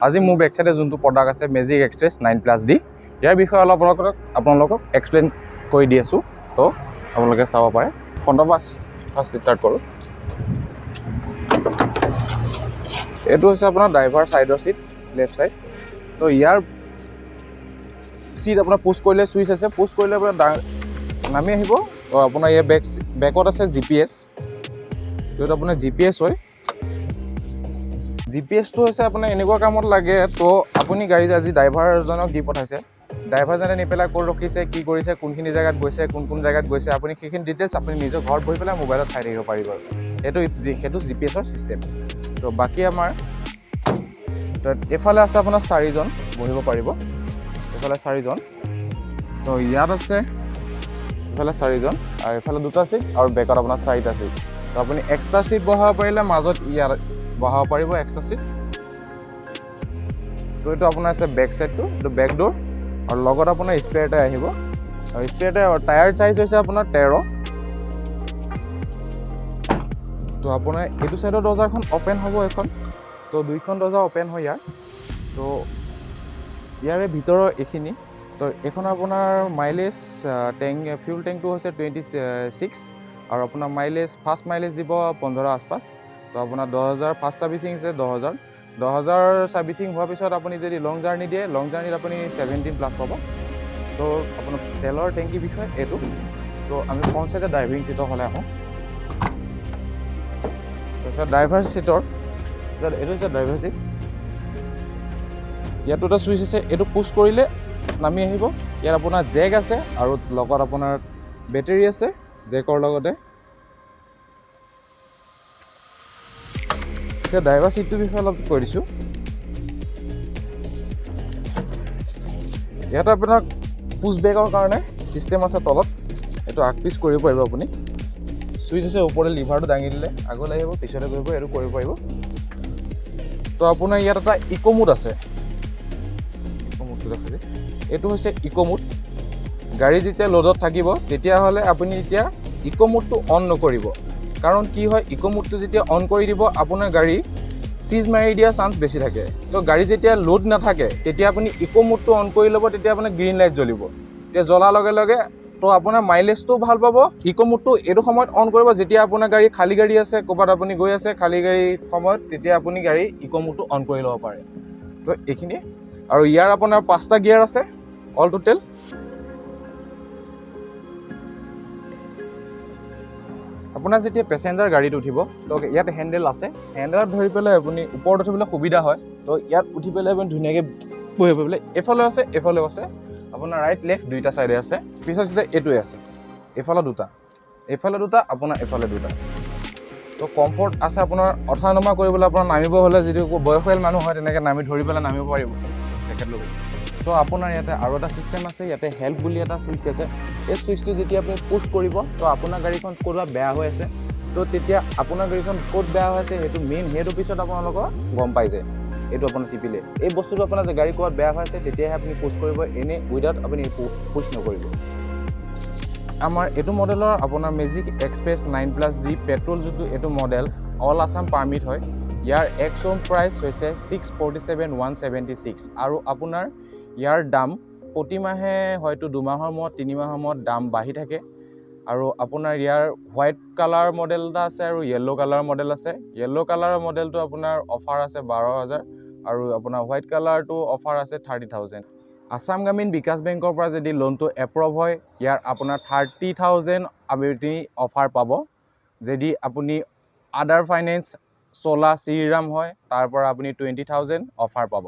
আজি মোৰ বেক সাইডে যোনটো প্ৰডাক্ট আছে মেজিক এক্সপ্ৰেছ 9+D ইয়াৰ বিষয়ে অলপ আপোনালোকক এক্সপ্লেইন কৰি দি আছোঁ তো আপোনালোকে চাব পাৰে ফ্ৰণ্টৰ পৰা ফাৰ্ষ্ট ষ্টাৰ্ট কৰোঁ এইটো হৈছে আপোনাৰ ড্ৰাইভাৰ সাইডৰ সিট লেফট সাইড তো ইয়াৰ সিট আপোনাৰ পুশ কৰিলে সুইচ আছে পুশ কৰিলে আপোনাৰ নামি আহিব আপোনাৰ এই বেকত আছে জিপিএছ এইটো আপোনাৰ জিপিএছ হয় জিপিএছটো হৈছে আপোনাৰ এনেকুৱা কামত লাগে তো আপুনি গাড়ী আজি ড্ৰাইভাৰজনক দি পঠাইছে ড্ৰাইভাৰজনে নি পেলাই ক'ত ৰখিছে কি কৰিছে কোনখিনি জেগাত গৈছে কোন জেগাত গৈছে আপুনি সেইখিনি ডিটেইলছ আপুনি নিজৰ ঘৰত বহি পেলাই মোবাইলত চাই থাকিব পাৰিব সেইটো জিপিএছৰ চিষ্টেম তো বাকী আমাৰ এফালে আছে আপোনাৰ 4জন বহিব পাৰিব এফালে 4জন তো ইয়াত আছে এফালে 4জন আৰু এফালে 2টা সিট আৰু বেকত আপোনাৰ 4টা সিট তো আপুনি এক্সট্ৰা সিট বহাব পাৰিলে মাজত ইয়াত বহাব পাৰিব এক্সট্ৰা সিট তো এইটো আপোনাৰ আছে বেক সাইডটো এইটো বেক ডোৰ আৰু লগত আপোনাৰ স্পেয়াৰ টায়াৰ আহিব আৰু স্পেয়াৰ টায়াৰ সাইজ হৈছে আপোনাৰ 13 তো আপোনাৰ এইটো সাইডৰ দৰজাখন ওপেন হ'ব এখন তো দুইখন দৰজা ওপেন হয় ইয়াৰ তো ইয়াৰে ভিতৰৰ এইখিনি তো এখন আপোনাৰ মাইলেজ ফিউল টেংকটো হৈছে 26 আৰু আপোনাৰ মাইলেজ ফাৰ্ষ্ট মাইলেজ দিব 15 আশপাশ তো আপোনাৰ 10,000 ফাৰ্ষ্ট সাৰ্ভিসিং আছে 10,000 সাৰ্ভিসিং হোৱাৰ পিছত আপুনি যদি লং জাৰ্নি দিয়ে লং জাৰ্নিত আপুনি 17+ পাব তো আপোনাৰ তেলৰ টেংকি বিষয় এইটো তো আমি ফ্ৰণ্ট সাইডে ড্ৰাইভিং সিটৰ হ'লে আহোঁ তাৰপিছত ড্ৰাইভাৰ সিটৰ এইটো হৈছে ড্ৰাইভাৰ সিট ইয়াত দুটা সুইচ আছে এইটো পুশ কৰিলে নামি আহিব ইয়াত আপোনাৰ জেক আছে আৰু লগত আপোনাৰ বেটাৰী আছে জেকৰ লগতে এতিয়া ড্ৰাইভাৰ সিটটোৰ বিষয়ে অলপ কৈ দিছোঁ ইয়াত আপোনাৰ পুশ বেকৰ কাৰণে চিষ্টেম আছে তলত এইটো আগ পিছ কৰিব পাৰিব আপুনি সুইচ আছে ওপৰতে লিভাৰটো দাঙি দিলে আগলৈ আহিব পিছলৈ কৰিব এইটো কৰিব পাৰিব তো আপোনাৰ ইয়াত এটা ইকো মোড আছে এইটো হৈছে ইকো মোড গাড়ী যেতিয়া লোডত থাকিব তেতিয়াহ'লে আপুনি এতিয়া ইকো মোডটো অন নকৰিব কাৰণ কি হয় ইকো মোডটো যেতিয়া অন কৰি দিব আপোনাৰ গাড়ী সিজ মাৰি দিয়া চান্স বেছি থাকে তো গাড়ী যেতিয়া লোড নাথাকে তেতিয়া আপুনি ইকো মোডটো অন কৰি ল'ব তেতিয়া আপোনাৰ গ্ৰীণ লাইট জ্বলিব তেতিয়া জ্বলাৰ লগে লগে তো আপোনাৰ মাইলেজটো ভাল পাব ইকো মোডটো এইটো সময়ত অন কৰিব যেতিয়া আপোনাৰ গাড়ী খালী গাড়ী আছে ক'ৰবাত আপুনি গৈ আছে খালী গাড়ী সময়ত তেতিয়া আপুনি গাড়ী ইকো মোডটো অন কৰি ল'ব পাৰে তো এইখিনি আৰু ইয়াৰ আপোনাৰ 5টা গিয়াৰ আছে অল টোটেল আপোনাৰ যেতিয়া পেচেঞ্জাৰ গাড়ীত উঠিব তো ইয়াত হেণ্ডেল আছে হেণ্ডেলত ধৰি পেলাই আপুনি ওপৰত উঠিবলৈ সুবিধা হয় তো ইয়াত উঠি পেলাই আপুনি ধুনীয়াকৈ বহি পেলাই এফালেও আছে আপোনাৰ ৰাইট লেফ্ট দুইটা চাইডে আছে পিছত যেতিয়া এইটোৱে আছে এফালে দুটা আপোনাৰ এফালে দুটা তো কমফৰ্ট আছে আপোনাৰ অথা নমা কৰিবলৈ আপোনাৰ নামিব হ'লে যদি বয়সীয়াল মানুহ হয় তেনেকৈ নামি ধৰি পেলাই নামিব পাৰিব তেখেতলোকে তো আপোনাৰ ইয়াতে আৰু এটা চিষ্টেম আছে ইয়াতে হেল্প বুলি এটা চুইচ আছে এই চুইচটো যেতিয়া আপুনি পুশ কৰিব তো আপোনাৰ গাড়ীখন ক'ৰবাত বেয়া হৈ আছে তো তেতিয়া আপোনাৰ গাড়ীখন ক'ত বেয়া হৈ আছে সেইটো পিছত আপোনালোকৰ গম পাই যায় এইটো আপোনাৰ টিপিলে এই বস্তুটো আপোনাৰ যে গাড়ী ক'ৰবাত বেয়া হৈ আছে তেতিয়াহে আপুনি পুশ কৰিব এনে উইদাউট আপুনি পুশ নকৰিব আমাৰ এইটো মডেলৰ আপোনাৰ মেজিক এক্সপ্ৰেছ 9+D পেট্ৰল যোনটো এইটো মডেল অল আছাম পাৰ্মিট হয় ইয়াৰ এক্স-শ্ব'ৰুম প্ৰাইচ হৈছে 647,176 আৰু আপোনাৰ ইয়াৰ দাম প্ৰতি মাহে হয়তো 2 মাহৰ মূৰত 3 মাহৰ মূৰত দাম বাঢ়ি থাকে আৰু আপোনাৰ ইয়াৰ হোৱাইট কালাৰ মডেল এটা আছে আৰু য়েল্লো কালাৰ মডেল আছে য়েল্লো কালাৰৰ মডেলটো আপোনাৰ অফাৰ আছে 12,000 আৰু আপোনাৰ হোৱাইট কালাৰটো অফাৰ আছে 30,000 আসাম গ্ৰামীণ বিকাশ বেংকৰ পৰা যদি লোনটো এপ্ৰুভ হয় ইয়াৰ আপোনাৰ 30,000 আপুনি অফাৰ পাব যদি আপুনি আদাৰ ফাইনেন্স চলা শ্ৰীৰাম হয় তাৰ পৰা আপুনি 20,000 অফাৰ পাব